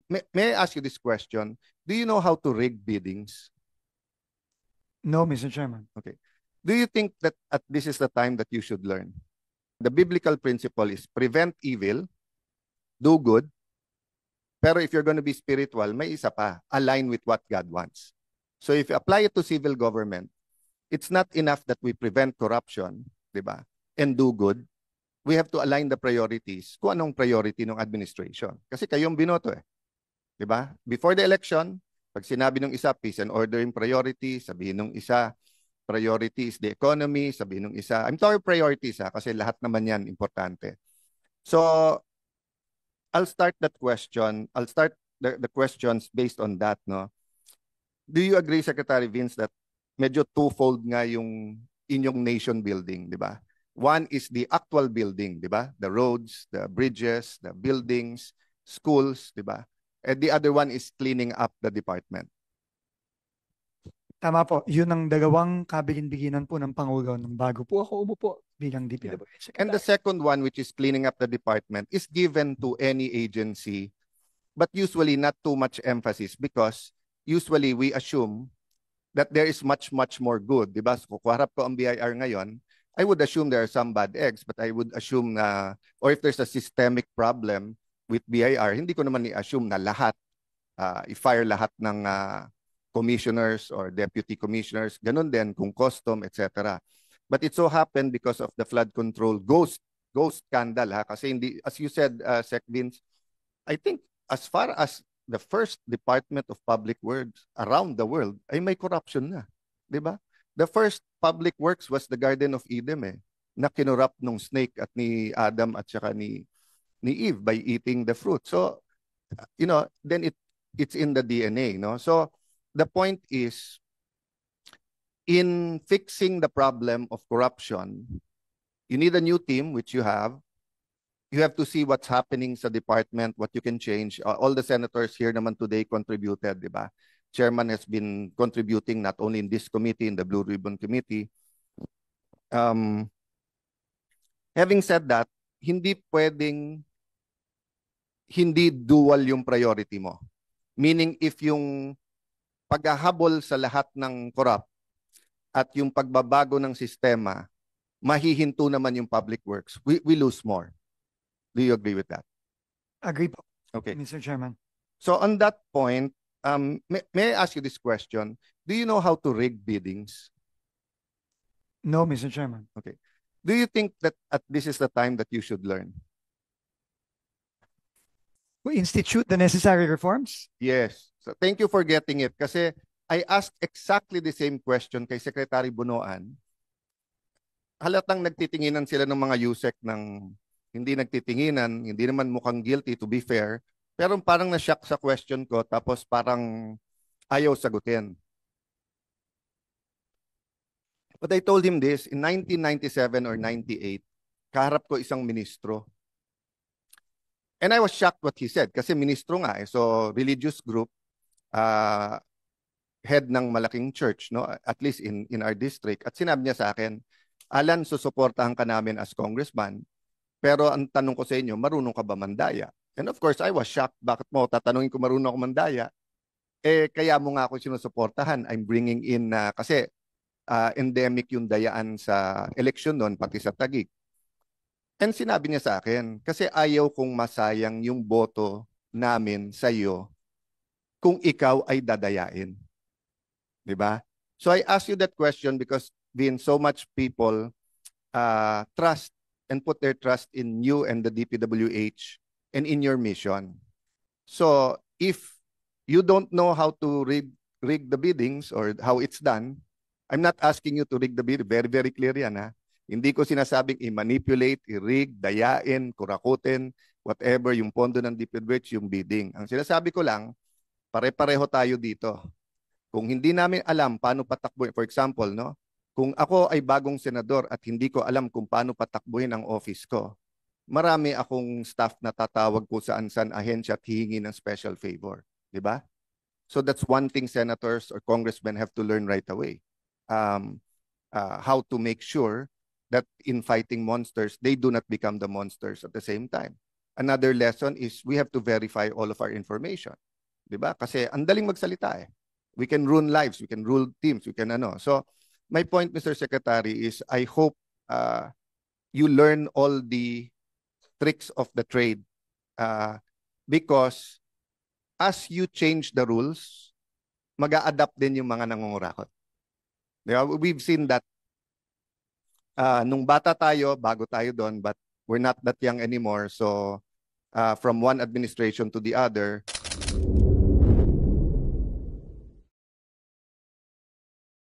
may I ask you this question? Do you know how to rig biddings? No, Mr. Chairman. Okay. Do you think that this is the time that you should learn? The biblical principle is prevent evil, do good, pero if you're going to be spiritual, may isa pa, align with what God wants. So if you apply it to civil government, it's not enough that we prevent corruption, di ba? And do good. We have to align the priorities kung anong priority ng administration. Kasi kayong binoto eh. Di ba? Before the election, pag sinabi ng isa, peace and order yung priority, sabihin ng isa, priority is the economy, sabihin ng isa, I'm talking priorities kasi lahat naman yan importante. So, I'll start that question. I'll start the questions based on that, no? Do you agree, Secretary Vince, that medyo twofold nga yung inyong nation building, di ba? One is the actual building, di ba? The roads, the bridges, the buildings, schools, di ba? And the other one is cleaning up the department. Tama po. Yun ang dalawang kabilin-biginan po ng Pangulo nung bago po ako umupo bilang DPWH And the Secretary. second one, which is cleaning up the department, is given to any agency, but usually not too much emphasis because usually we assume that there is much, much more good. Diba? So, kung harap ko ang BIR ngayon, I would assume there are some bad eggs, but I would assume na, or if there's a systemic problem with BIR, hindi ko naman i-assume na lahat, i-fire lahat ng commissioners or deputy commissioners, ganun din kung custom, etc. But it so happened because of the flood control ghost scandal, kasi hindi, as you said, Sec Vince, I think as far as the first Department of Public Works around the world ay may corruption na, di ba? The first public works was the Garden of Eden na kinurap nung snake at ni Adam at saka ni Eve by eating the fruit. So, then it's in the DNA, no? So, the point is, in fixing the problem of corruption, you need a new team, which you have. You have to see what's happening sa department, what you can change. All the senators here naman today contributed, di ba? Chairman has been contributing not only in this committee, in the Blue Ribbon Committee. Having said that, hindi pwedeng hindi dual yung priority mo. Meaning if yung paghahabol sa lahat ng corrupt at yung pagbabago ng sistema, mahihinto naman yung public works, we lose more. Do you agree with that? Agree po, Okay. Mr. Chairman. So on that point, may I ask you this question? Do you know how to rig biddings? No, Mr. Chairman. Okay. Do you think that this is the time that you should learn? We institute the necessary reforms? Yes. So thank you for getting it. Kasi I asked exactly the same question kay Secretary Bunoan. Halatang nagtitinginan sila ng mga USEC ng hindi nagtitinginan, hindi naman mukhang guilty to be fair, pero parang na-shock sa question ko tapos parang ayaw sagutin. But I told him this, in 1997 or 98, kaharap ko isang ministro. And I was shocked what he said kasi ministro nga so religious group, head ng malaking church, no? At least in our district. At sinabi niya sa akin, Alan, susuportahan ka namin as congressman, pero ang tanong ko sa inyo, marunong ka ba mandaya? And of course, I was shocked. Bakit mo tatanungin ko marunong ako mandaya? Kaya mo nga ako sinusuportahan. I'm bringing in, kasi endemic yung dayaan sa eleksyon noon, pati sa Taguig. And sinabi niya sa akin, kasi ayaw kong masayang yung boto namin sa iyo kung ikaw ay dadayain. Diba? So I ask you that question because so much people trust and put their trust in you and the DPWH and in your mission. So if you don't know how to rig the biddings or how it's done, I'm not asking you to rig the bid. Very, very clear yan, ha? Hindi ko sinasabing i-manipulate, i-rig, dayain, kurakutin, whatever, yung pondo ng DPWH, yung bidding. Ang sinasabi ko lang, pare-pareho tayo dito. Kung hindi namin alam paano patakbuhin, for example, no? Kung ako ay bagong senador at hindi ko alam kung paano patakbuhin ang office ko, marami akong staff na tatawag ko saan-saan ahensya at hihingi ng special favor. Di ba? So that's one thing senators or congressmen have to learn right away. How to make sure that in fighting monsters, they do not become the monsters at the same time. another lesson is we have to verify all of our information. 'Di ba? Kasi ang daling magsalita eh. We can ruin lives, we can rule teams, we can ano. So, my point, Mr. Secretary, is I hope you learn all the tricks of the trade because as you change the rules, mag-a-adapt din yung mga nangungurakot. Diba? We've seen that nung bata tayo, bago tayo doon, but we're not that young anymore. So from one administration to the other,